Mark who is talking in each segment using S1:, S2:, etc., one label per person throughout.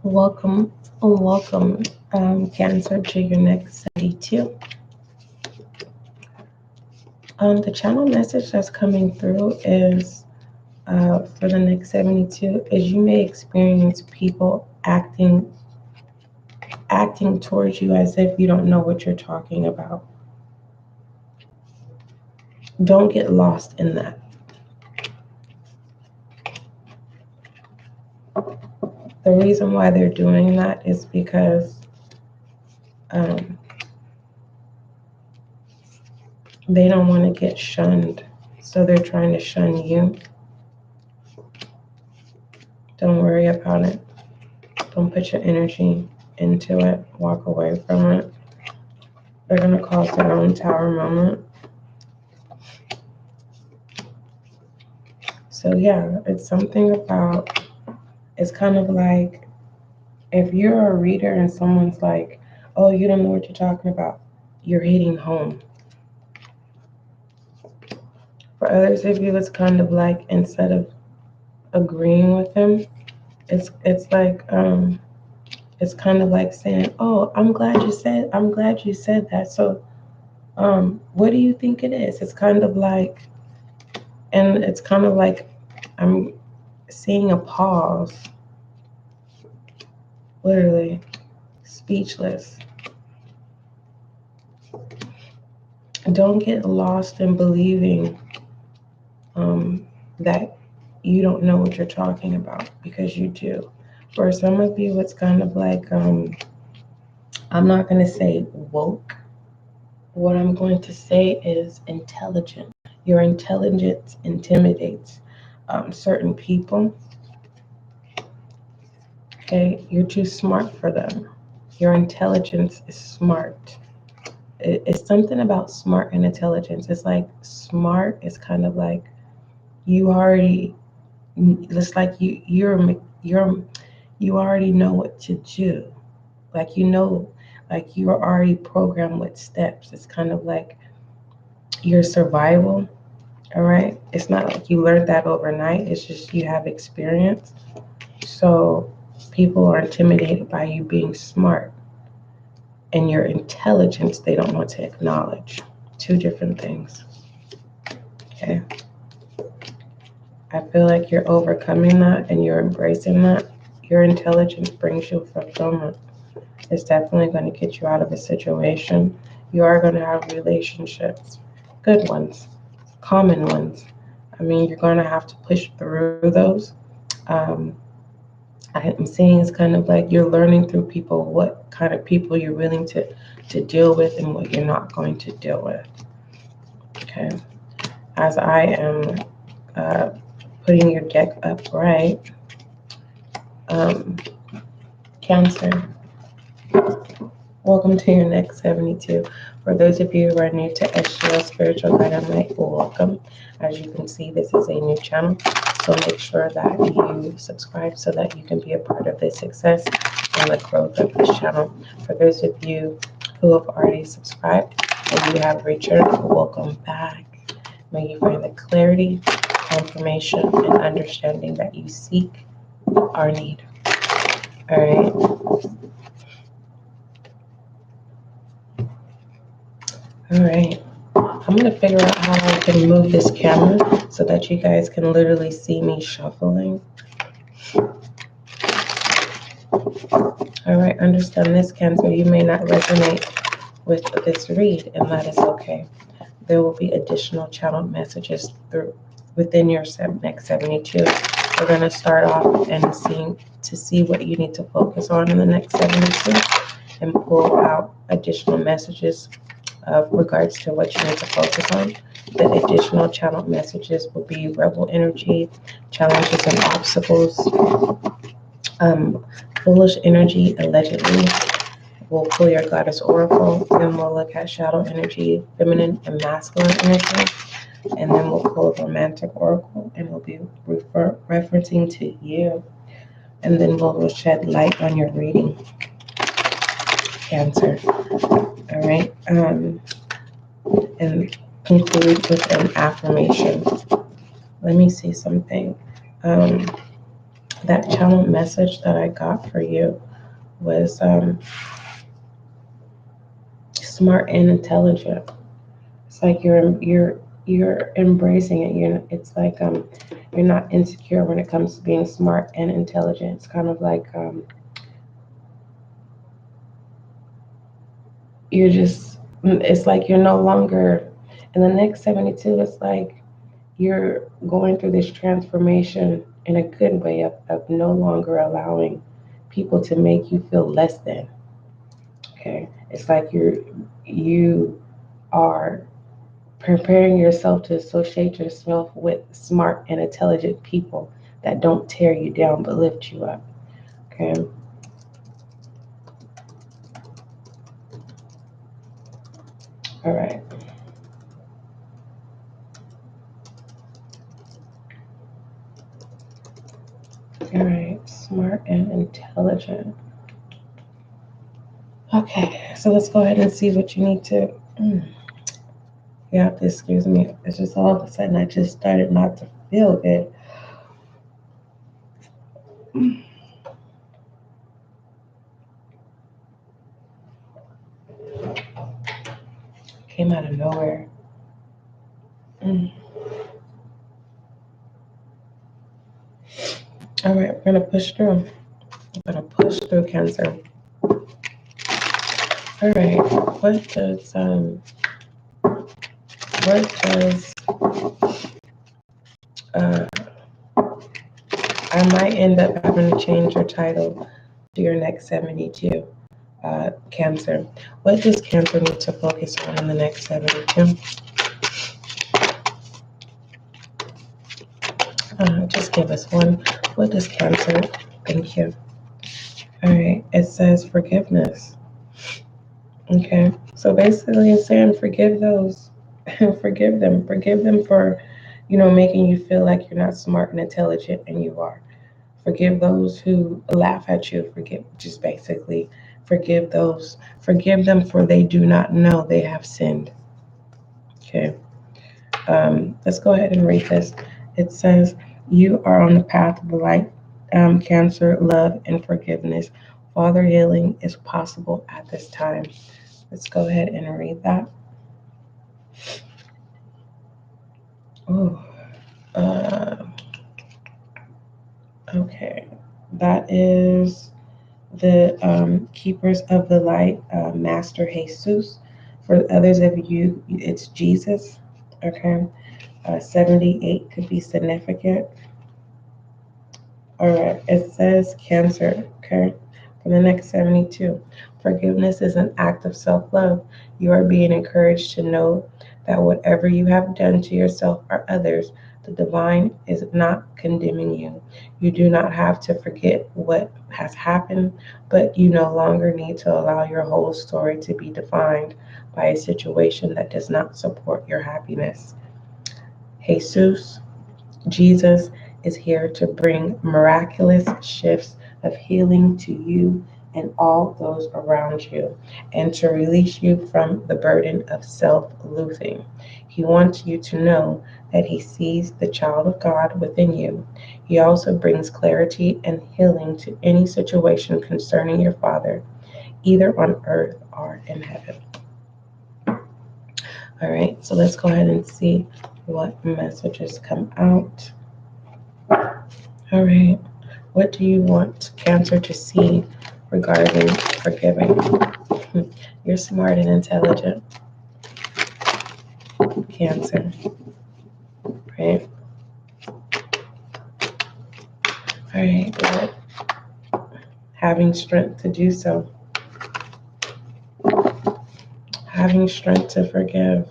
S1: Welcome, welcome, Cancer, to your next 72. The channel message that's coming through is for the next 72 is you may experience people acting towards you as if you don't know what you're talking about. Don't get lost in that. The reason why they're doing that is because they don't want to get shunned, so they're trying to shun you. Don't worry about it. Don't put your energy into it. Walk away from it. They're going to cause their own tower moment. So yeah, it's something about, it's kind of like if you're a reader and someone's like, oh, you don't know what you're talking about, you're hitting home. For others of you, it's kind of like instead of agreeing with them, it's like it's kind of like saying, oh, I'm glad you said that. So what do you think it is? It's kind of like, and it's kind of like I'm seeing a pause, literally speechless. Don't get lost in believing that you don't know what you're talking about, because you do. For some of you, it's kind of like, I'm not going to say woke. What I'm going to say is intelligent. Your intelligence intimidates certain people. Okay, you're too smart for them. Your intelligence is smart. It's something about smart and intelligence. It's like smart is kind of like you already. It's like you already know what to do. Like like you are already programmed with steps. It's kind of like your survival. All right. It's not like you learned that overnight. It's just you have experience. So people are intimidated by you being smart, and your intelligence they don't want to acknowledge. Two different things. Okay. I feel like you're overcoming that and you're embracing that. Your intelligence brings you fulfillment. It's definitely going to get you out of a situation. You are going to have relationships, good ones, common ones. I mean, you're going to have to push through those. I'm seeing it's kind of like you're learning through people what kind of people you're willing to deal with and what you're not going to deal with. Okay. As I am putting your deck upright, Cancer, welcome to your next 72. For those of you who are new to SGL Spiritual Dynamite, welcome. As you can see, this is a new channel, so make sure that you subscribe so that you can be a part of the success and the growth of this channel. For those of you who have already subscribed and you have returned, welcome back. May you find the clarity, confirmation, and understanding that you seek or need. All right. All right. I'm going to figure out how I can move this camera so that you guys can literally see me shuffling. All right. Understand this, Cancer. You may not resonate with this read, and that is okay. There will be additional channel messages within your next 72. We're going to start off and see what you need to focus on in the next 72 and pull out additional messages regards to what you need to focus on. The additional channel messages will be rebel energy, challenges and obstacles, foolish energy, allegedly. We'll pull your goddess oracle, then we'll look at shadow energy, feminine and masculine energy, and then we'll pull a romantic oracle, and we'll be referencing to you, and then we'll shed light on your reading, Cancer. All right, and conclude with an affirmation. Let me see something. that channel message that I got for you was smart and intelligent. It's like you're embracing it. It's like you're not insecure when it comes to being smart and intelligent. It's kind of like it's like you're no longer in the next 72. It's like you're going through this transformation in a good way of no longer allowing people to make you feel less than. Okay, it's like you are preparing yourself to associate yourself with smart and intelligent people that don't tear you down but lift you up. Okay. All right. All right. Smart and intelligent. Okay. So let's go ahead and see what you need to. You have to excuse me. It's just all of a sudden I just started not to feel good. Came out of nowhere. All right, we're gonna push through. We're gonna push through, Cancer. All right, what does uh, I might end up having to change your title to your next 72, Cancer. What does Cancer need to focus on in the next 72? Just give us one. What does Cancer? Thank you. All right, it says forgiveness. Okay, so basically it's saying forgive those, forgive them for, making you feel like you're not smart and intelligent, and you are. Forgive those who laugh at you. Just basically forgive those. Forgive them for they do not know they have sinned. Okay, let's go ahead and read this. It says, you are on the path of light, Cancer, love, and forgiveness. Father, healing is possible at this time. Let's go ahead and read that. Oh, okay. That is the Keepers of the Light, Master Jesus. For others of you, it's Jesus. Okay. 78 could be significant. All right. It says Cancer. Okay. For the next 72, forgiveness is an act of self love. You are being encouraged to know that whatever you have done to yourself or others, the divine is not condemning you. You do not have to forget what has happened, but you no longer need to allow your whole story to be defined by a situation that does not support your happiness. Jesus is here to bring miraculous shifts of healing to you and all those around you, and to release you from the burden of self-loathing. He wants you to know that he sees the child of God within you. He also brings clarity and healing to any situation concerning your Father, either on earth or in heaven. All right, so let's go ahead and see what messages come out. All right, what do you want Cancer to see regarding forgiving? You're smart and intelligent, Cancer, right? All right, good. Having strength to do so. Having strength to forgive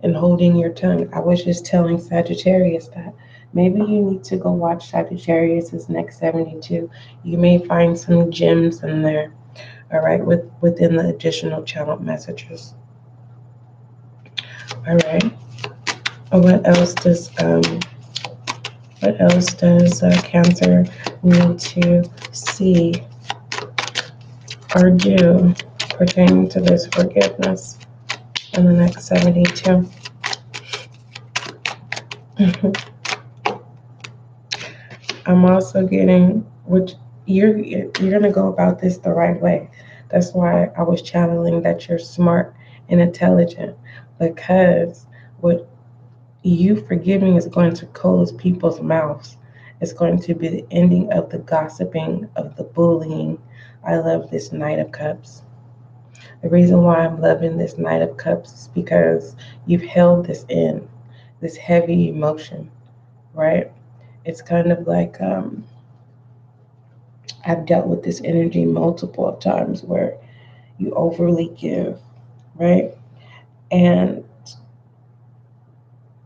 S1: and holding your tongue. I was just telling Sagittarius that maybe you need to go watch Sagittarius's next 72. You may find some gems in there, all right, within the additional channel messages. All right. What else does Cancer need to see or do pertaining to this forgiveness in the next 72? I'm also getting which you're gonna go about this the right way. That's why I was channeling that you're smart and intelligent, because what you forgiving is going to close people's mouths. It's going to be the ending of the gossiping, of the bullying. I love this Knight of Cups. The reason why I'm loving this Knight of Cups is because you've held this in, this heavy emotion, right? It's kind of like I've dealt with this energy multiple times where you overly give, right? And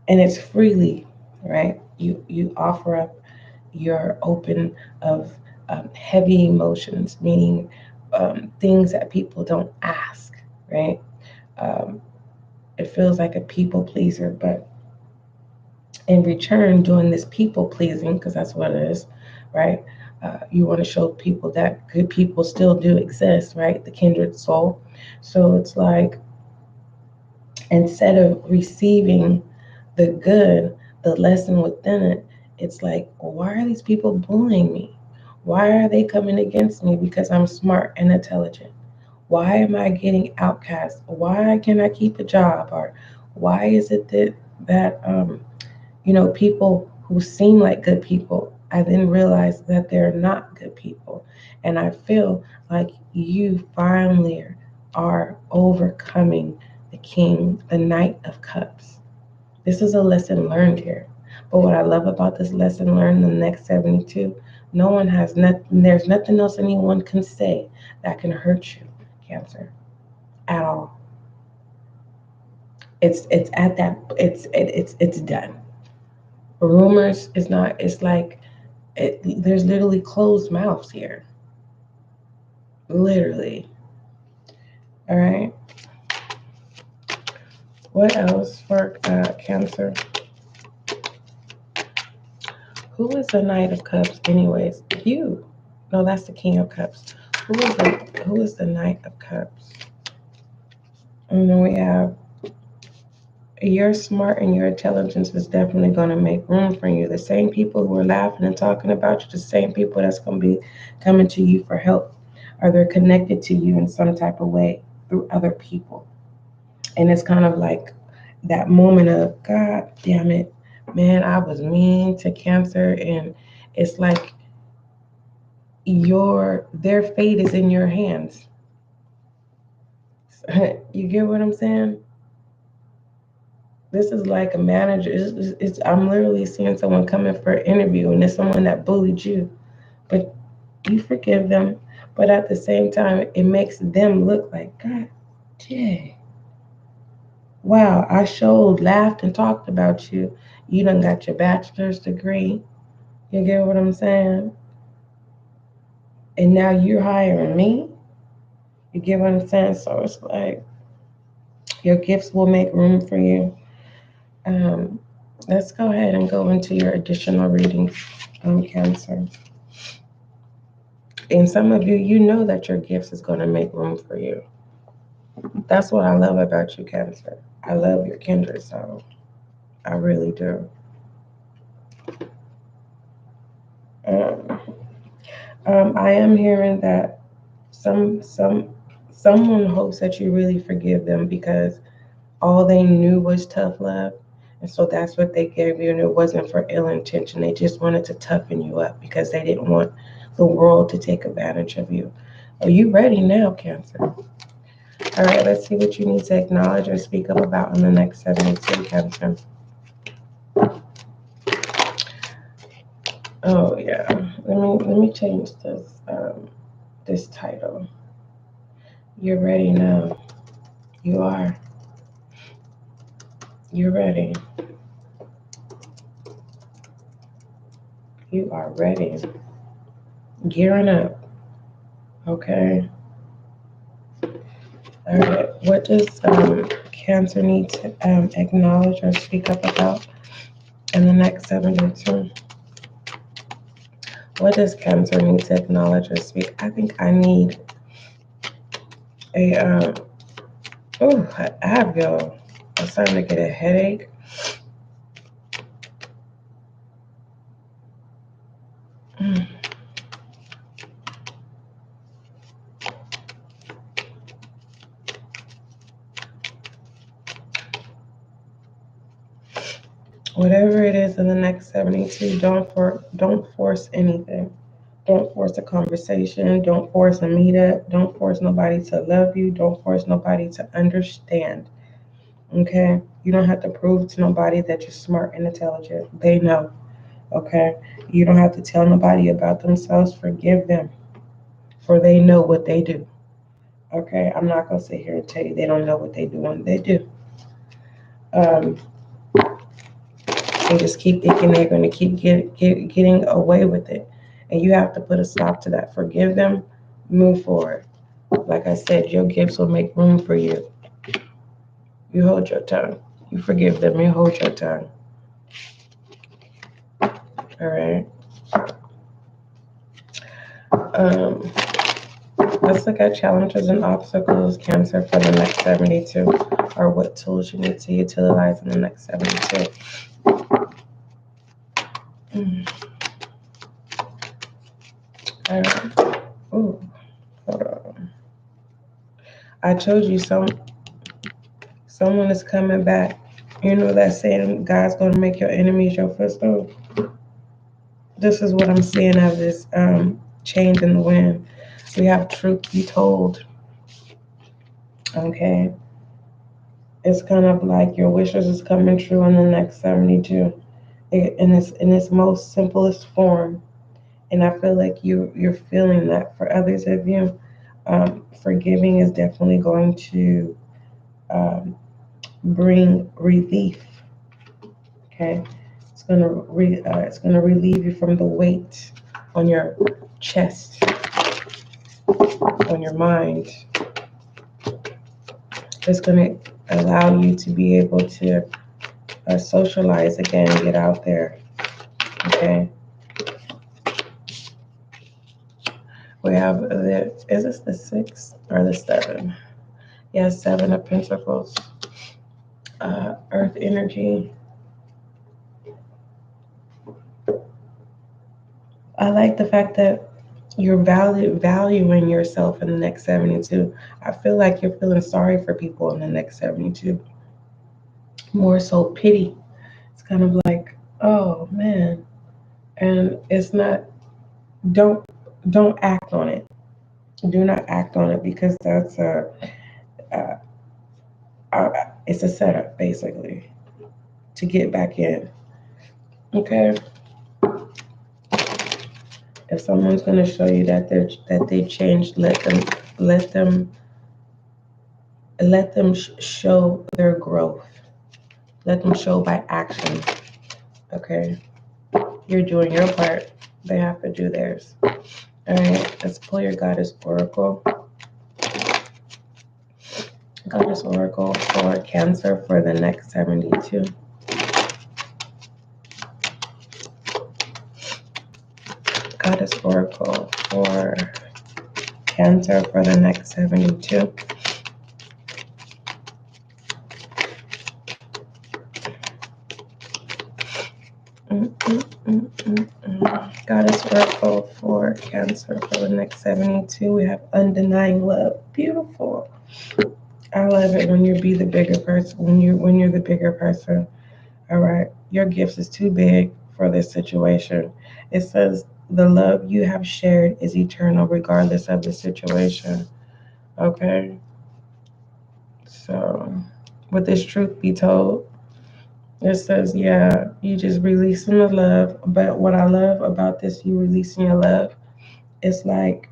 S1: it's freely, right? You offer up your open of heavy emotions, meaning things that people don't ask, right? Um, it feels like a people pleaser, but in return, doing this people pleasing, because that's what it is, right? You want to show people that good people still do exist, right? The kindred soul. So it's like instead of receiving the good, the lesson within it, it's like, well, why are these people bullying me? Why are they coming against me because I'm smart and intelligent? Why am I getting outcast? Why can I keep a job? Or why is it that people who seem like good people, I then realize that they're not good people. And I feel like you finally are overcoming the king, the Knight of Cups. This is a lesson learned here. But what I love about this lesson learned in the next 72, no one has nothing, there's nothing else anyone can say that can hurt you, Cancer, at all. It's at that it's done. Rumors is not, it's like there's literally closed mouths here. Literally. All right. What else for Cancer? Who is the Knight of Cups, anyways? You. No, that's the King of Cups. Who is the Knight of Cups? And then we have your smart and your intelligence is definitely going to make room for you. The same people who are laughing and talking about you, the same people that's going to be coming to you for help, or they're connected to you in some type of way through other people. And it's kind of like that moment of, God damn it, man, I was mean to Cancer. And it's like their fate is in your hands. You get what I'm saying? This is like a manager. I'm literally seeing someone coming for an interview, and it's someone that bullied you, but you forgive them. But at the same time, it makes them look like, God dang, wow, I showed, laughed, and talked about you. You done got your bachelor's degree. You get what I'm saying? And now you're hiring me. You get what I'm saying? So it's like your gifts will make room for you. Um, let's go ahead and go into your additional readings on Cancer. And some of you, you know that your gifts is going to make room for you. That's what I love about you, Cancer. I love your kindred soul. I really do. Um, I am hearing that someone hopes that you really forgive them because all they knew was tough love. And so that's what they gave you. And it wasn't for ill intention. They just wanted to toughen you up because they didn't want the world to take advantage of you. Are you ready now, Cancer? All right, let's see what you need to acknowledge or speak up about in the next 72, Cancer. Oh yeah. Let me change this title. You're ready now. You are. You're ready. You are ready. Gearing up. Okay. All right. What does Cancer need to acknowledge or speak up about in the next 72? What does Cancer need to acknowledge or speak? I think I need a Advil. I'm starting to get a headache. Whatever it is in the next 72, don't force anything. Don't force a conversation. Don't force a meetup. Don't force nobody to love you. Don't force nobody to understand. Okay? You don't have to prove to nobody that you're smart and intelligent. They know. Okay? You don't have to tell nobody about themselves. Forgive them, for they know what they do. Okay? I'm not going to sit here and tell you they don't know what they do when they do. Um, they just keep thinking they're going to keep getting away with it. And you have to put a stop to that. Forgive them, move forward. Like I said, your gifts will make room for you. You hold your tongue. You forgive them, you hold your tongue. All right. Um, let's look at challenges and obstacles, Cancer, for the next 72, or what tools you need to utilize in the next 72. All right. Ooh, hold on. I told you someone is coming back. You know that saying, God's going to make your enemies your footstool? This is what I'm seeing of this change in the wind. We have truth be told. Okay. It's kind of like your wishes is coming true in the next 72. In its most simplest form. And I feel like you're feeling that. For others of you, forgiving is definitely going to bring relief. Okay, it's gonna relieve you from the weight on your chest, on your mind. It's gonna allow you to be able to socialize again, get out there. Okay. We have is this the 6 or the 7? Yes, 7 of Pentacles. Earth energy. I like the fact that you're valuing yourself in the next 72. I feel like you're feeling sorry for people in the next 72. More so pity. It's kind of like, oh man. And it's not, don't don't act on it. Do not act on it, because that's a, it's a setup basically to get back in. Okay. If someone's going to show you that they changed, let them show their growth. Let them show by action. Okay, you're doing your part. They have to do theirs. All right, let's pull your Goddess Oracle. Goddess Oracle for Cancer for the next 72. Goddess Oracle for Cancer for the next 72. Goddess Oracle for Cancer for the next 72. We have undenying love. Beautiful. I love it when you be the bigger person. When you're the bigger person. All right. Your gifts is too big for this situation. It says the love you have shared is eternal regardless of the situation. Okay. So, with this truth be told, it says, yeah, you just releasing the love. But what I love about this, you releasing your love, it's like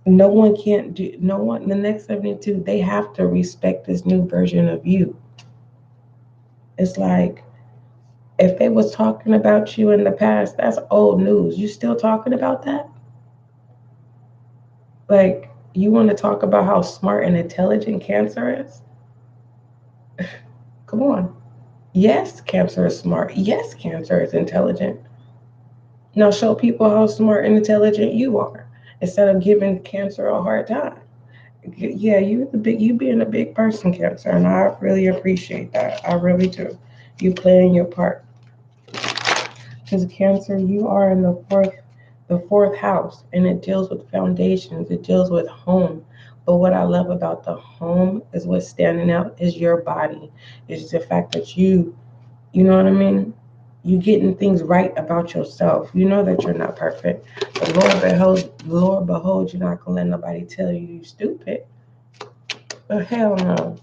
S1: no one, the next 72, they have to respect this new version of you. It's like, if they was talking about you in the past, that's old news. You still talking about that? Like, you want to talk about how smart and intelligent Cancer is? Come on. Yes, Cancer is smart. Yes, Cancer is intelligent. Now show people how smart and intelligent you are instead of giving Cancer a hard time. Yeah, you being a big person, Cancer, and I really appreciate that. I really do. You playing your part. Because Cancer, you are in the fourth house, and it deals with foundations. It deals with home. But what I love about the home is what's standing out is your body. It's the fact that you know what I mean? You getting things right about yourself. You know that you're not perfect. The Lord behold, you're not gonna let nobody tell you you stupid. But hell no.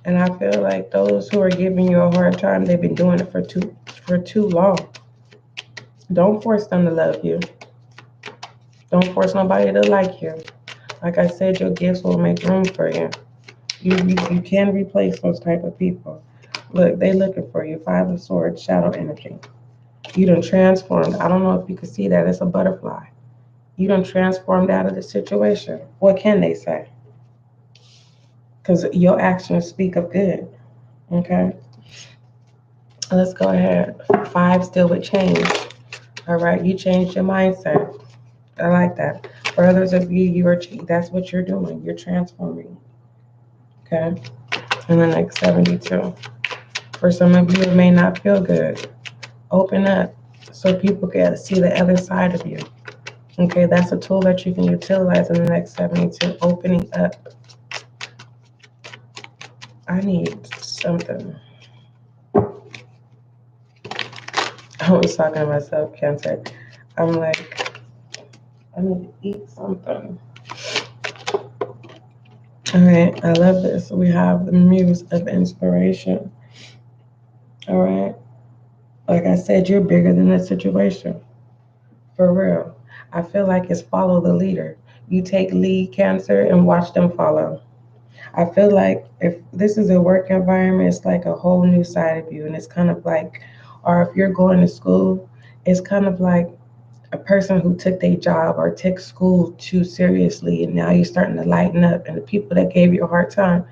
S1: And I feel like those who are giving you a hard time, they've been doing it for too long. Don't force them to love you. Don't force nobody to like you. Like I said, your gifts will make room for you. You can replace those type of people. Look, they looking for you. Five of Swords, shadow energy. You done transformed. I don't know if you can see that. It's a butterfly. You done transformed out of the situation. What can they say? Because your actions speak of good. Okay? Let's go ahead. Five, still with change. All right? You changed your mindset. I like that. For others of you, that's what you're doing. You're transforming. Okay? In the next 72. For some of you, it may not feel good. Open up so people can see the other side of you. Okay, that's a tool that you can utilize in the next 72. Opening up. I need something. I was talking to myself, Cancer. I'm like, I need to eat something. All right, I love this. We have the muse of inspiration. All right. Like I said, you're bigger than the situation. For real. I feel like it's follow the leader. You take lead, Cancer, and watch them follow. I feel like if this is a work environment, it's like a whole new side of you. And it's kind of like, or if you're going to school, it's kind of like a person who took their job or took school too seriously. And now you're starting to lighten up. And the people that gave you a hard time,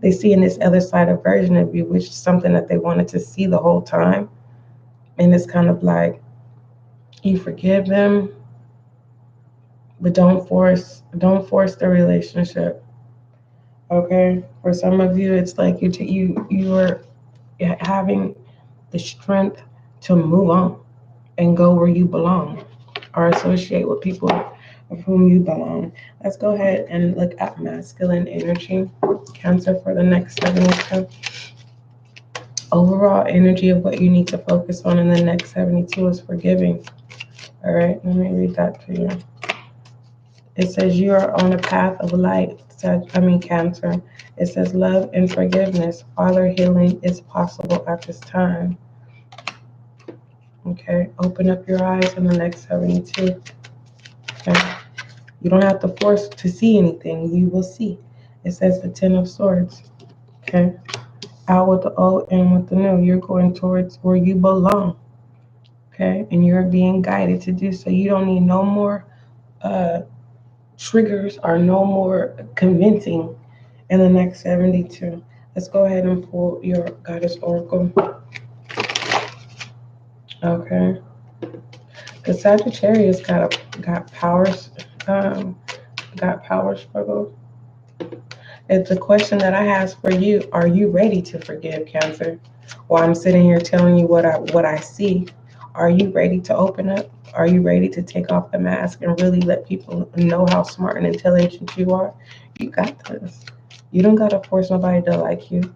S1: they see in this other side of version of you, which is something that they wanted to see the whole time. And it's kind of like you forgive them, but don't force the relationship. Okay? For some of you, it's like you are having the strength to move on and go where you belong or associate with people of whom you belong. Let's go ahead and look at masculine energy, Cancer, for the next 72. Overall energy of what you need to focus on in the next 72 is forgiving. All right, let me read that to you. It says you are on a path of light. Cancer. It says love and forgiveness. Father, healing is possible at this time. Okay, open up your eyes in the next 72. Okay, you don't have to force to see anything. You will see. It says the Ten of Swords. Okay, out with the old, in with the new. You're going towards where you belong. Okay, and you're being guided to do so. You don't need no more triggers or no more convincing in the next 72. Let's go ahead and pull your Goddess Oracle. Okay. The Sagittarius got powers, got power struggle. It's a question that I ask for you. Are you ready to forgive, Cancer? While I'm sitting here telling you what I see, are you ready to open up? Are you ready to take off the mask and really let people know how smart and intelligent you are? You got this. You don't gotta force nobody to like you,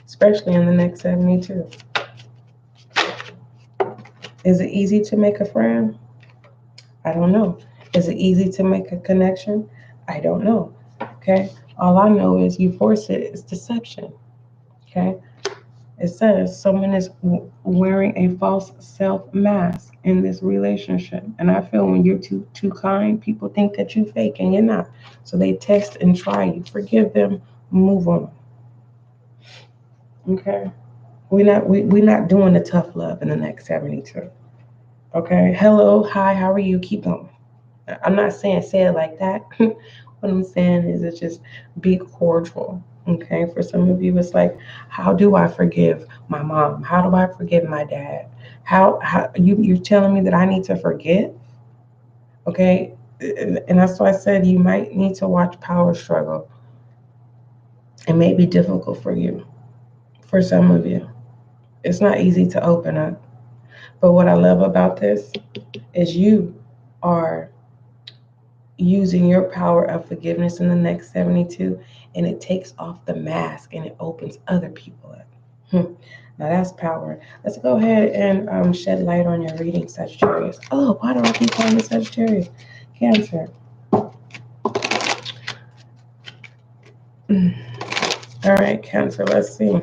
S1: especially in the next 72. Is it easy to make a friend? I don't know. Is it easy to make a connection? I don't know. Okay. All I know is you force it, it's deception. Okay. It says someone is wearing a false self mask in this relationship. And I feel when you're too kind, people think that you fake and you're not. So they test and try you. Forgive them, move on. Okay. We're not doing the tough love in the next 72. Okay. Hello, hi, how are you? Keep going. I'm not saying say it like that. What I'm saying is it's just be cordial. Okay. For some of you, it's like, how do I forgive my mom? How do I forgive my dad? How you're telling me that I need to forget? Okay. And that's why I said you might need to watch Power Struggle. It may be difficult for you. For some of you, it's not easy to open up. But what I love about this is you are using your power of forgiveness in the next 72, and it takes off the mask and it opens other people up. Now that's power. Let's go ahead and shed light on your reading, Sagittarius. Oh, why do I keep calling it Sagittarius? Cancer. All right, Cancer, let's see.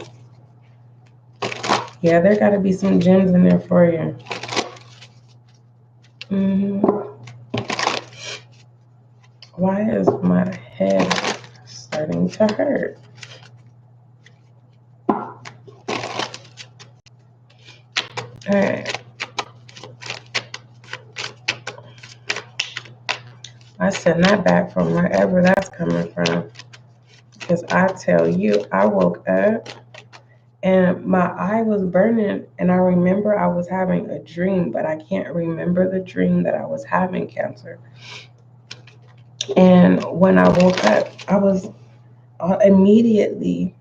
S1: Yeah, there got to be some gems in there for you. Why is my head starting to hurt? All right. I send that back from wherever that's coming from. Because I tell you, I woke up and my eye was burning, and I remember I was having a dream, but I can't remember the dream that I was having, Cancer. And when I woke up, I was immediately,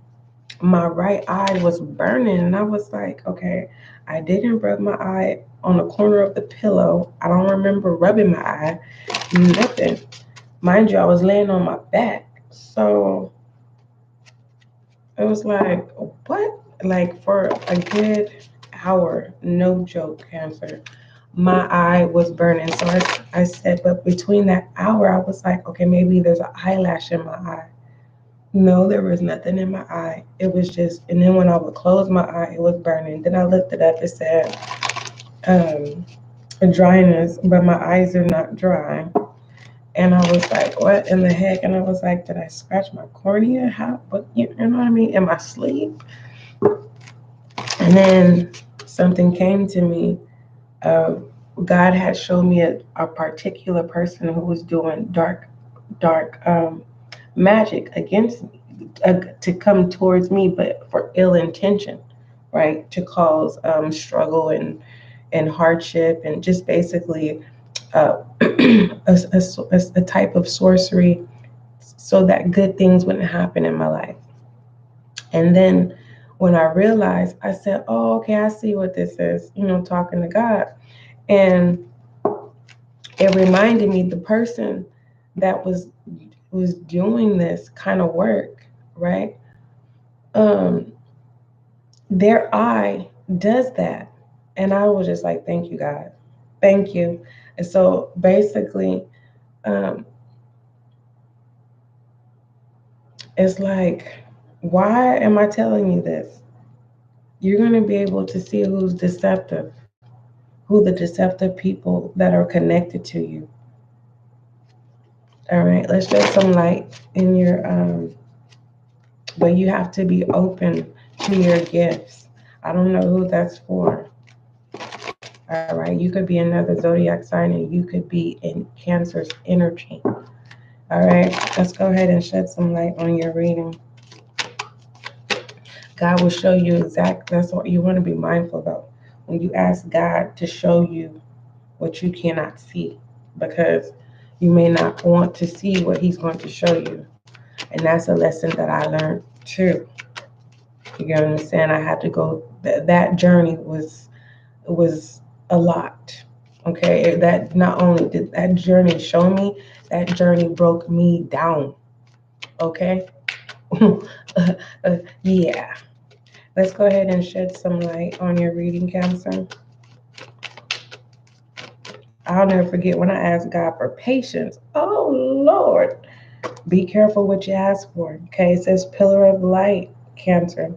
S1: my right eye was burning, and I was like, okay, I didn't rub my eye on the corner of the pillow. I don't remember rubbing my eye, nothing. Mind you, I was laying on my back. So it was like, what? Like for a good hour, no joke, Cancer, my eye was burning. So I said, but between that hour, I was like, okay, maybe there's an eyelash in my eye. No, there was nothing in my eye. It was just, and then when I would close my eye, it was burning. Then I looked it up. It said dryness, but my eyes are not dry. And I was like, what in the heck? And I was like, did I scratch my cornea? How? What? You know what I mean? In my sleep? And then something came to me. Uh, God had shown me a particular person who was doing dark magic against me, to come towards me, but for ill intention, right? To cause struggle and hardship, and just basically a type of sorcery so that good things wouldn't happen in my life. And then when I realized, I said, oh, okay, I see what this is, talking to God. And it reminded me the person that was doing this kind of work, right? Um, their eye does that. And I was just like, thank you, God. Thank you. And so basically, um, it's like, why am I telling you this? You're going to be able to see who's deceptive, who the deceptive people that are connected to you. All right, let's shed some light in but you have to be open to your gifts. I don't know who that's for. All right, you could be another zodiac sign, and you could be in Cancer's energy. All right, let's go ahead and shed some light on your reading. God will show you that's what you want to be mindful though. When you ask God to show you what you cannot see, because you may not want to see what he's going to show you. And that's a lesson that I learned too. You get what I'm saying? I had to go, that journey was a lot. Okay, that not only did that journey show me, that journey broke me down. Okay, yeah. Let's go ahead and shed some light on your reading, Cancer. I'll never forget when I asked God for patience. Oh Lord, be careful what you ask for. Okay, it says pillar of light, Cancer.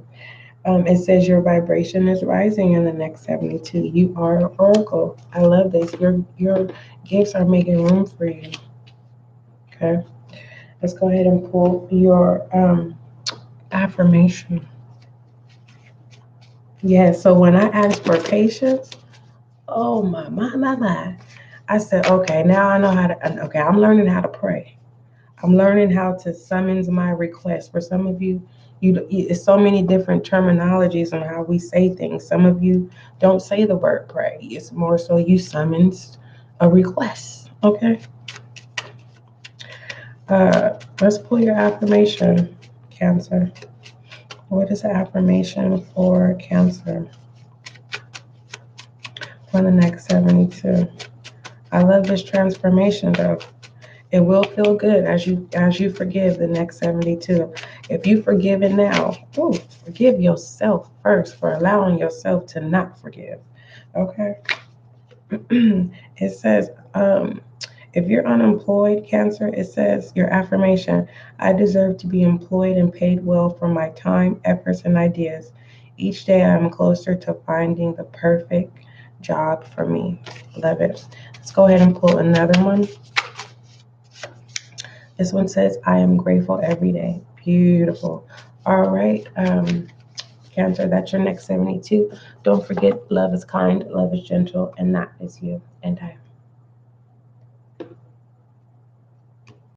S1: It says your vibration is rising in the next 72. You are an oracle. I love this. Your gifts are making room for you. Okay. Let's go ahead and pull your affirmation. Yeah, so when I asked for patience, oh my. I said, okay, now I know how to, okay, I'm learning how to pray. I'm learning how to summons my request. For some of you, it's so many different terminologies on how we say things. Some of you don't say the word pray. It's more so you summons a request. Okay. Let's pull your affirmation, Cancer. What is the affirmation for Cancer for the next 72? I love this transformation though. It will feel good as you forgive the next 72. If you forgive it now, ooh, forgive yourself first for allowing yourself to not forgive. Okay. It says, if you're unemployed, Cancer, it says your affirmation: I deserve to be employed and paid well for my time, efforts, and ideas. Each day I'm closer to finding the perfect job for me. Love it. Let's go ahead and pull another one. This one says, I am grateful every day. Beautiful. All right. Cancer, that's your next 72. Don't forget, love is kind, love is gentle, and that is you. And I.